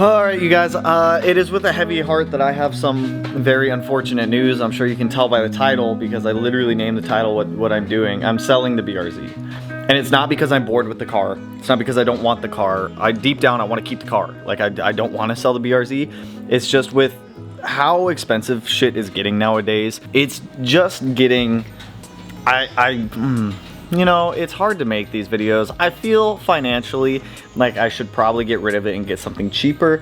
Alright you guys, it is with a heavy heart that I have some very unfortunate news. I'm sure you can tell by the title because I literally named the title what I'm doing. I'm selling the BRZ. And it's not because I'm bored with the car. It's not because I don't want the car. Deep down I want to keep the car. Like I don't want to sell the BRZ. It's just with how expensive shit is getting nowadays. It's just getting, you know, it's hard to make these videos. I feel financially like I should probably get rid of it and get something cheaper.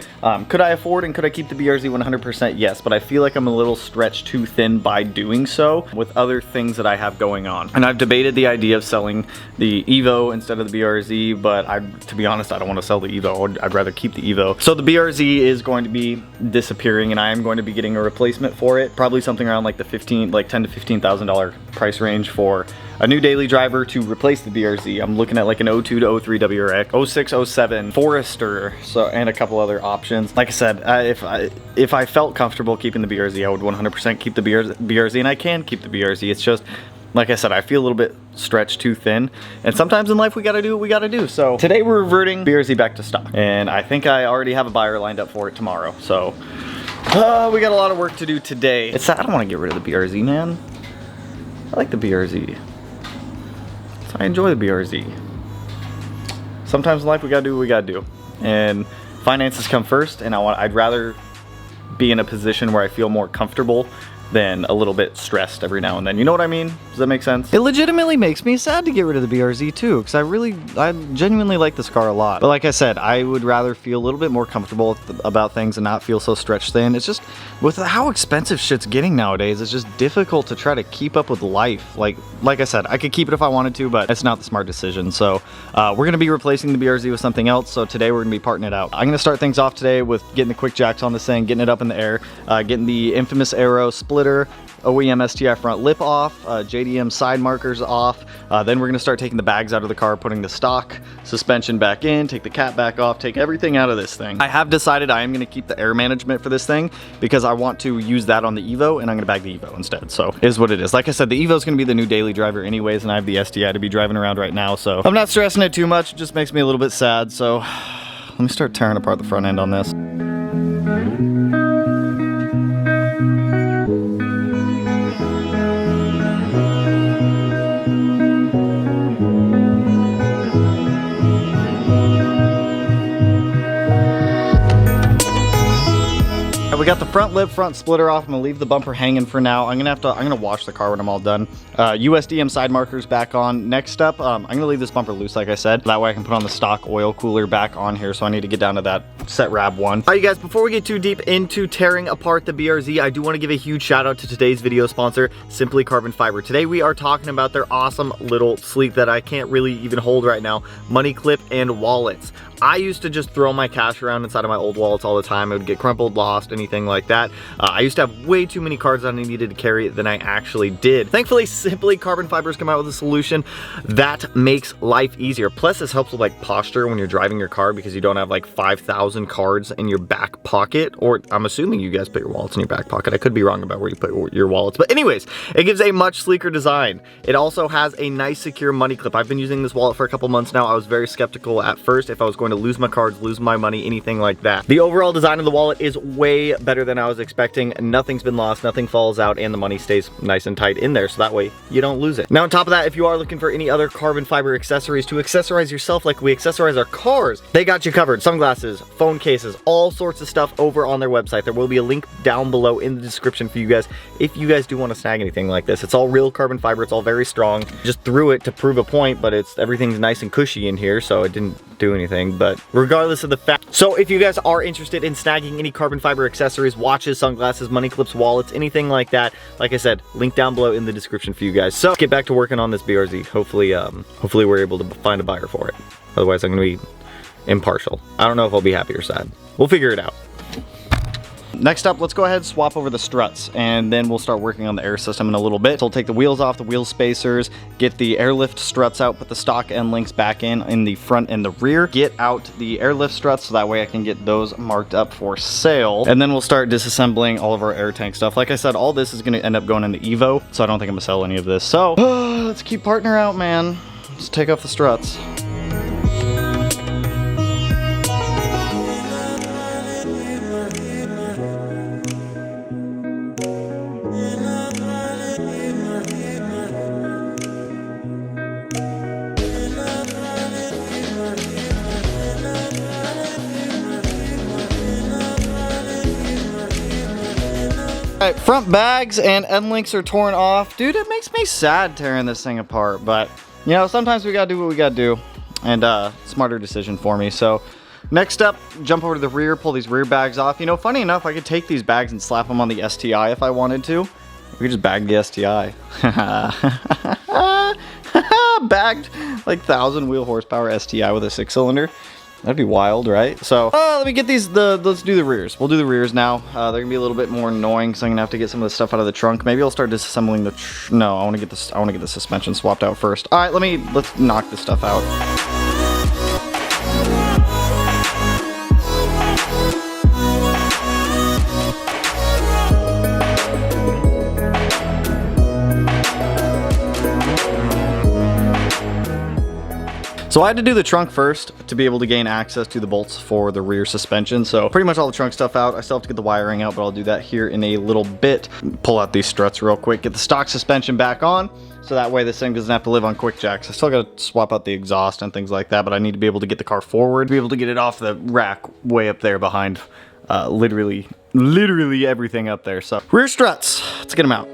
Could I afford and could I keep the BRZ 100%? Yes, but I feel like I'm a little stretched too thin by doing so with other things that I have going on. And I've debated the idea of selling the Evo instead of the BRZ, but to be honest, I don't want to sell the Evo. I'd rather keep the Evo. So the BRZ is going to be disappearing and I am going to be getting a replacement for it. Probably something around like the $10,000 to $15,000 price range for a new daily driver to replace the BRZ. I'm looking at like an 02 to 03 WRX, 06, 07 Forester, and a couple other options. Like I said, if I felt comfortable keeping the BRZ, I would 100% keep the BRZ, and I can keep the BRZ. It's just, like I said, I feel a little bit stretched too thin, and sometimes in life we gotta do what we gotta do. So today we're reverting BRZ back to stock, and I think I already have a buyer lined up for it tomorrow. So we got a lot of work to do today. It's sad. I don't want to get rid of the BRZ, man. I like the BRZ. I enjoy the BRZ. Sometimes in life we gotta do what we gotta do, and finances come first. And I'd rather be in a position where I feel more comfortable than a little bit stressed every now and then. You know what I mean? Does that make sense? It legitimately makes me sad to get rid of the BRZ too, because I genuinely like this car a lot. But like I said, I would rather feel a little bit more comfortable about things and not feel so stretched thin. It's just, with how expensive shit's getting nowadays, it's just difficult to try to keep up with life. Like I said, I could keep it if I wanted to, but it's not the smart decision. So we're gonna be replacing the BRZ with something else. So today we're gonna be parting it out. I'm gonna start things off today with getting the quick jacks on this thing, getting it up in the air, getting the infamous Aero splitter, OEM STI front lip off, JDM side markers off. Then we're gonna start taking the bags out of the car, putting the stock suspension back in, take the cap back off, take everything out of this thing. I have decided I am gonna keep the air management for this thing because I want to use that on the Evo, and I'm gonna bag the Evo instead. So it is what it is. Like I said, the Evo is gonna be the new daily driver anyways, and I have the STI to be driving around right now. So I'm not stressing it too much. It just makes me a little bit sad. So let me start tearing apart the front end on this. We got the front lip, front splitter off. I'm gonna leave the bumper hanging for now. I'm gonna wash the car when I'm all done. USDM side markers back on. Next up, I'm gonna leave this bumper loose, like I said. That way I can put on the stock oil cooler back on here. So I need to get down to that set rab one. All right, you guys, before we get too deep into tearing apart the BRZ, I do want to give a huge shout out to today's video sponsor, Simply Carbon Fiber. Today we are talking about their awesome little sleek that I can't really even hold right now, money clip and wallets. I used to just throw my cash around inside of my old wallets all the time. It would get crumpled, lost, anything like that. I used to have way too many cards that I needed to carry than I actually did. Thankfully, Simply Carbon Fiber's come out with a solution that makes life easier. Plus, this helps with like posture when you're driving your car because you don't have like 5,000 cards in your back pocket. Or I'm assuming you guys put your wallets in your back pocket. I could be wrong about where you put your wallets. But anyways, it gives a much sleeker design. It also has a nice secure money clip. I've been using this wallet for a couple months now. I was very skeptical at first if I was going to lose my cards, lose my money, anything like that. The overall design of the wallet is way better than I was expecting. Nothing's been lost, nothing falls out, and the money stays nice and tight in there, so that way you don't lose it. Now on top of that, if you are looking for any other carbon fiber accessories to accessorize yourself like we accessorize our cars, they got you covered. Sunglasses, phone cases, all sorts of stuff over on their website. There will be a link down below in the description for you guys if you guys do want to snag anything like this. It's all real carbon fiber. It's all very strong. Just threw it to prove a point, but everything's nice and cushy in here, so it didn't do anything. But regardless of the fact, so if you guys are interested in snagging any carbon fiber accessories, watches, sunglasses, money clips, wallets, anything like that, like I said, link down below in the description for you guys. So let's get back to working on this BRZ. Hopefully we're able to find a buyer for it. Otherwise I'm gonna be impartial. I don't know if I'll be happy or sad. We'll figure it out. Next up, let's go ahead and swap over the struts, and then we'll start working on the air system in a little bit. So we'll take the wheels off, the wheel spacers, get the airlift struts out, put the stock end links back in the front and the rear, get out the airlift struts so that way I can get those marked up for sale. And then we'll start disassembling all of our air tank stuff. Like I said, all this is gonna end up going in the Evo, so I don't think I'm gonna sell any of this. So let's keep partner out, man. Let's take off the struts. All right, front bags and end links are torn off. Dude, it makes me sad tearing this thing apart, but you know, sometimes we gotta do what we gotta do, and smarter decision for me. So next up, jump over to the rear, pull these rear bags off. You know, funny enough, I could take these bags and slap them on the STI if I wanted to. We could just bag the STI. Bagged like 1,000 wheel horsepower STI with a 6-cylinder. That'd be wild, right? So let me get these, let's do the rears. We'll do the rears now. They're gonna be a little bit more annoying, so I'm gonna have to get some of the stuff out of the trunk. Maybe I'll start disassembling the, no, I wanna get the suspension swapped out first. All right, let's knock this stuff out. So I had to do the trunk first to be able to gain access to the bolts for the rear suspension. So pretty much all the trunk stuff out. I still have to get the wiring out, but I'll do that here in a little bit. Pull out these struts real quick, get the stock suspension back on, so that way this thing doesn't have to live on quick jacks. I still gotta swap out the exhaust and things like that, but I need to be able to get the car forward, be able to get it off the rack way up there behind literally everything up there. So rear struts, let's get them out.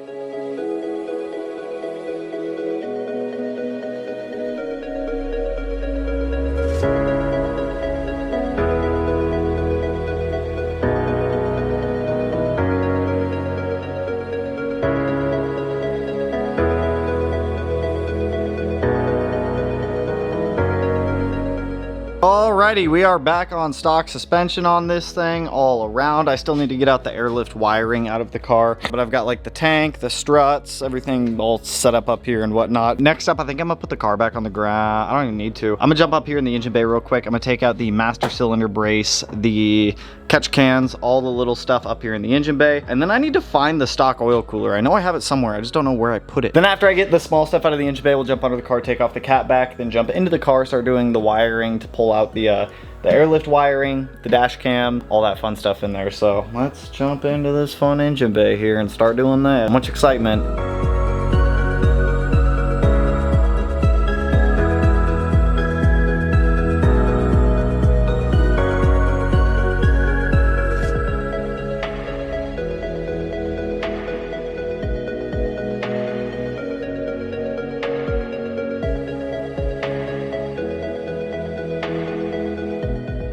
Alrighty, we are back on stock suspension on this thing all around. I still need to get out the airlift wiring out of the car, but I've got like the tank, the struts, everything all set up here and whatnot. Next up, I think I'm gonna put the car back on the ground. I don't even need to. I'm gonna jump up here in the engine bay real quick. I'm gonna take out the master cylinder brace, the catch cans, all the little stuff up here in the engine bay. And then I need to find the stock oil cooler. I know I have it somewhere, I just don't know where I put it. Then after I get the small stuff out of the engine bay, we'll jump under the car, take off the cat back, then jump into the car, start doing the wiring to pull out the airlift wiring, the dash cam, all that fun stuff in there. So let's jump into this fun engine bay here and start doing that. Much excitement.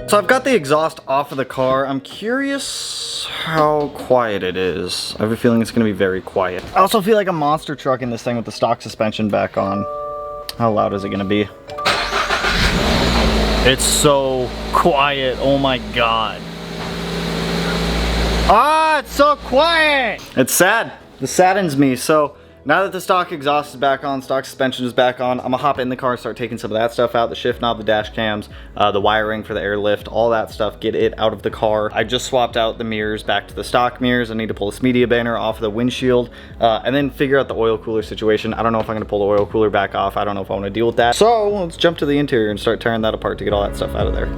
So I've got the exhaust off of the car. I'm curious how quiet it is. I have a feeling it's gonna be very quiet. I also feel like a monster truck in this thing with the stock suspension back on. How loud is it gonna be? It's so quiet, oh my God. Ah, it's so quiet! It's sad, this saddens me. So now that the stock exhaust is back on, stock suspension is back on, I'm gonna hop in the car and start taking some of that stuff out, the shift knob, the dash cams, the wiring for the airlift, all that stuff, get it out of the car. I just swapped out the mirrors back to the stock mirrors. I need to pull the Smeedia banner off of the windshield, and then figure out the oil cooler situation. I don't know if I'm gonna pull the oil cooler back off. I don't know if I wanna deal with that. So let's jump to the interior and start tearing that apart to get all that stuff out of there.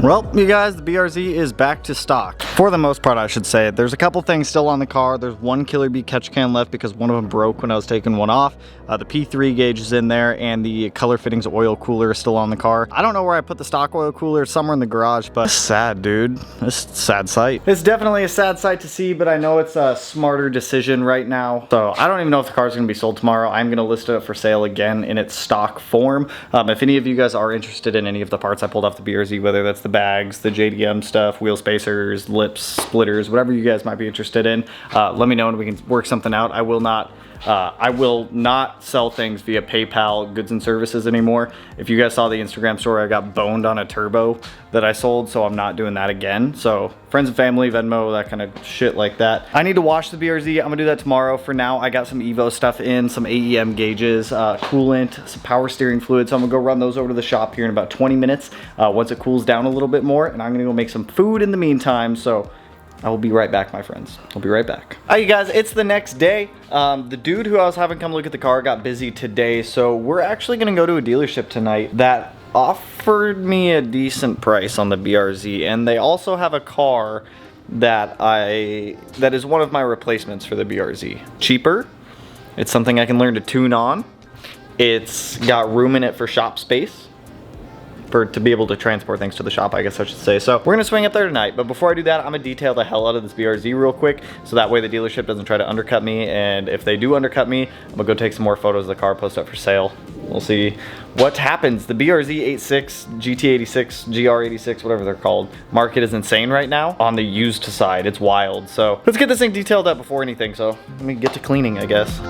Well, you guys, the BRZ is back to stock. For the most part, I should say. There's a couple things still on the car. There's one Killer Bee catch can left because one of them broke when I was taking one off. The P3 gauge is in there, and the color fittings oil cooler is still on the car. I don't know where I put the stock oil cooler. It's somewhere in the garage, but it's sad, dude. It's a sad sight. It's definitely a sad sight to see, but I know it's a smarter decision right now. So I don't even know if the car's gonna be sold tomorrow. I'm gonna list it up for sale again in its stock form. If any of you guys are interested in any of the parts I pulled off the BRZ, whether that's the bags, the JDM stuff, wheel spacers, lips, splitters, whatever you guys might be interested in, let me know and we can work something out. I will not sell things via PayPal goods and services anymore. If you guys saw the Instagram story, I got boned on a turbo that I sold, so I'm not doing that again. So friends and family, Venmo, that kind of shit like that. I need to wash the BRZ. I'm gonna do that tomorrow. For now, I got some Evo stuff in, some AEM gauges, coolant, some power steering fluid. So I'm gonna go run those over to the shop here in about 20 minutes once it cools down a little bit more, and I'm gonna go make some food in the meantime. So I will be right back, my friends. I'll be right back. All right, you guys, it's the next day. The dude who I was having come look at the car got busy today, so we're actually gonna go to a dealership tonight that offered me a decent price on the BRZ, and they also have a car that is one of my replacements for the BRZ. Cheaper. It's something I can learn to tune on. It's got room in it for shop space. To be able to transport things to the shop, I guess I should say. So we're gonna swing up there tonight, but before I do that, I'm gonna detail the hell out of this BRZ real quick, so that way the dealership doesn't try to undercut me, and if they do undercut me, I'm gonna go take some more photos of the car, post up for sale. We'll see what happens. The BRZ 86, GT86, GR86, whatever they're called, market is insane right now on the used side. It's wild. So let's get this thing detailed up before anything. So let me get to cleaning, I guess.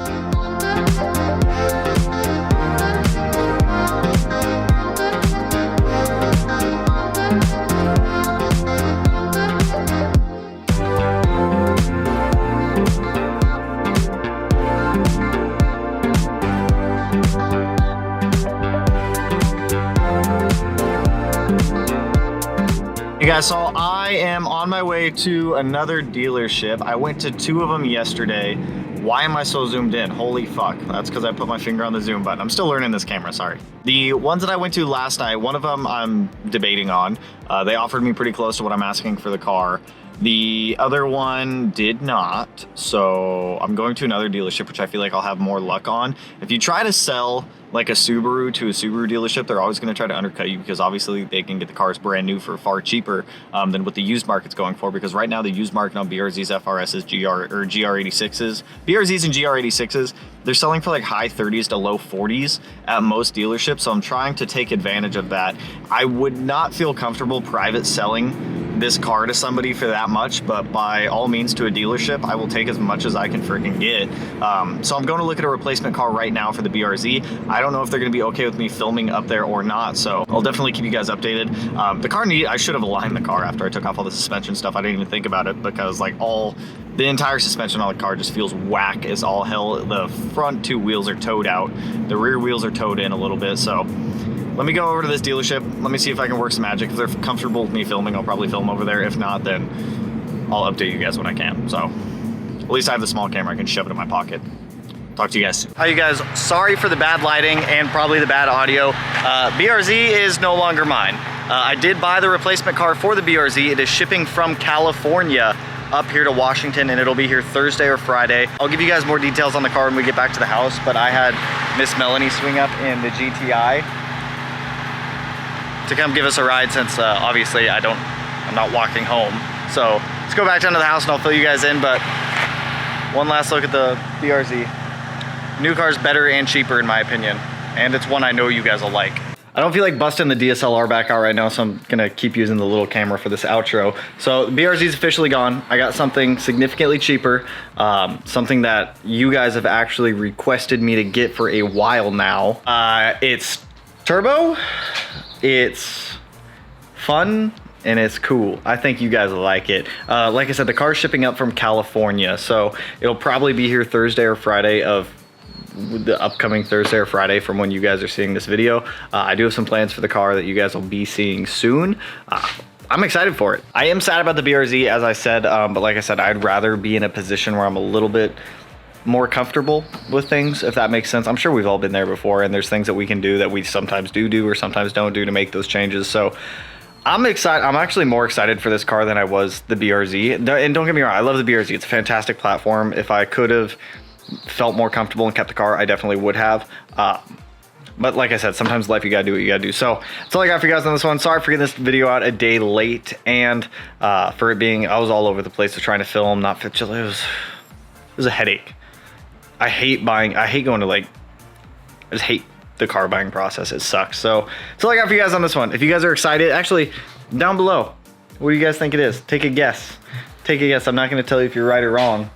Hey guys, so I am on my way to another dealership. I went to 2 of them yesterday. Why am I so zoomed in? Holy fuck. That's because I put my finger on the zoom button. I'm still learning this camera, sorry. The ones that I went to last night, one of them I'm debating on. They offered me pretty close to what I'm asking for the car. The other one did not, so I'm going to another dealership, which I feel like I'll have more luck on. If you try to sell like a Subaru to a Subaru dealership, they're always going to try to undercut you, because obviously they can get the cars brand new for far cheaper than what the used market's going for, because right now the used market on BRZs, FRSs, GR86s, BRZs and GR86s, they're selling for like high 30s to low 40s at most dealerships, so I'm trying to take advantage of that. I would not feel comfortable private selling this car to somebody for that much, but by all means to a dealership, I will take as much as I can freaking get. So I'm going to look at a replacement car right now for the BRZ. I don't know if they're going to be okay with me filming up there or not, so I'll definitely keep you guys updated. The car I should have aligned the car after I took off all the suspension stuff. I didn't even think about it, because like the entire suspension on the car just feels whack as all hell. The front 2 wheels are towed out. The rear wheels are towed in a little bit, so let me go over to this dealership. Let me see if I can work some magic. If they're comfortable with me filming, I'll probably film over there. If not, then I'll update you guys when I can. So at least I have the small camera. I can shove it in my pocket. Talk to you guys soon. Hi, you guys. Sorry for the bad lighting and probably the bad audio. BRZ is no longer mine. I did buy the replacement car for the BRZ. It is shipping from California up here to Washington, and it'll be here Thursday or Friday. I'll give you guys more details on the car when we get back to the house, but I had Miss Melanie swing up in the GTI to come give us a ride, since obviously I'm not walking home. So let's go back down to the house and I'll fill you guys in, but one last look at the BRZ. New car's better and cheaper in my opinion, and it's one I know you guys will like. I don't feel like busting the DSLR back out right now, so I'm gonna keep using the little camera for this outro. So the BRZ's officially gone. I got something significantly cheaper, something that you guys have actually requested me to get for a while now. It's turbo, it's fun, and it's cool. I think you guys will like it. Like I said, the car's shipping up from California, so it'll probably be here Thursday or Friday of the upcoming Thursday or Friday from when you guys are seeing this video. I do have some plans for the car that you guys will be seeing soon. I'm excited for it. I am sad about the BRZ, as I said, but like I said, I'd rather be in a position where I'm a little bit more comfortable with things, if that makes sense. I'm sure we've all been there before, and there's things that we can do that we sometimes do or sometimes don't do to make those changes. So I'm excited. I'm actually more excited for this car than I was the BRZ. And don't get me wrong, I love the BRZ. It's a fantastic platform. If I could have felt more comfortable and kept the car, I definitely would have. But like I said, sometimes in life you gotta do what you gotta do. So that's all I got for you guys on this one. Sorry for getting this video out a day late, and for it being, I was all over the place trying to film, not fit. It was a headache. I hate going to, like, I just hate the car buying process. It sucks. So that's all I got for you guys on this one. If you guys are excited, actually, down below, what do you guys think it is? Take a guess. Take a guess. I'm not gonna tell you if you're right or wrong,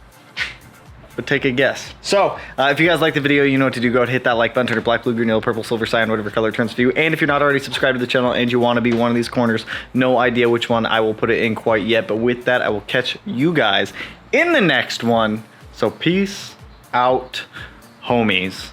but take a guess. So if you guys like the video, you know what to do. Go ahead and hit that like button, turn it black, blue, green, yellow, purple, silver, cyan, whatever color it turns for you. And if you're not already subscribed to the channel and you want to be one of these corners, no idea which one I will put it in quite yet, but with that, I will catch you guys in the next one. So peace out, homies.